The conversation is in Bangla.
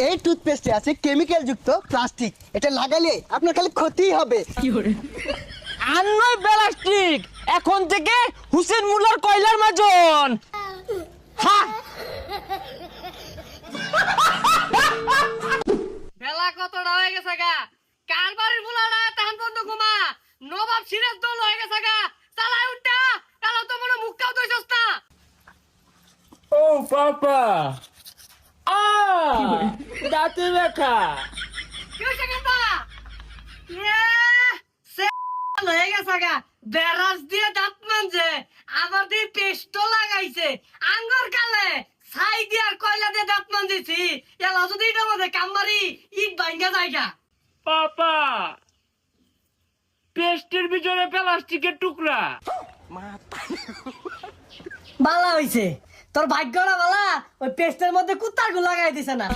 এই টুথপেস্টে আছে কেমিক্যাল যুক্ত প্লাস্টিক, এটা লাগালে আপনার খালি ক্ষতিই হবে। আর নয় প্লাস্টিক, এখন থেকে হুসেন মুল্লার কয়লার মাজন। হ্যাঁ, বেলা কতটা হয়ে গেছে গা, কার বাড়ির বুলাটা তাহান বন্ধ ঘুমা, নবাব সিরাজ দল হয়ে গেছে গা, চালাই উঠা, কালো তো মনে মুখটাও দইছস না। ও পাপা, দাঁতে ব্যথা। কি হইছে কেতা? সে হয়ে গেছে গা, বেরাস দিয়ে দাঁত মানছে, আবার দিয়ে পেস্টও লাগাইছে, আঙ্গর কালে ছাই দিয়ে আর কয়লা দিয়ে দাঁত মানতেছি, এলা যদি এটা মধ্যে কামমারি ইট ভাঙ্গা জায়গা। পাপা, পেস্টের ভিতরে প্লাস্টিকের টুকরা। বালা হইছে তোর ভাগ্যটা বালা, ওই পেস্টের মধ্যে কুত্তার গু লাগাই দিছে না।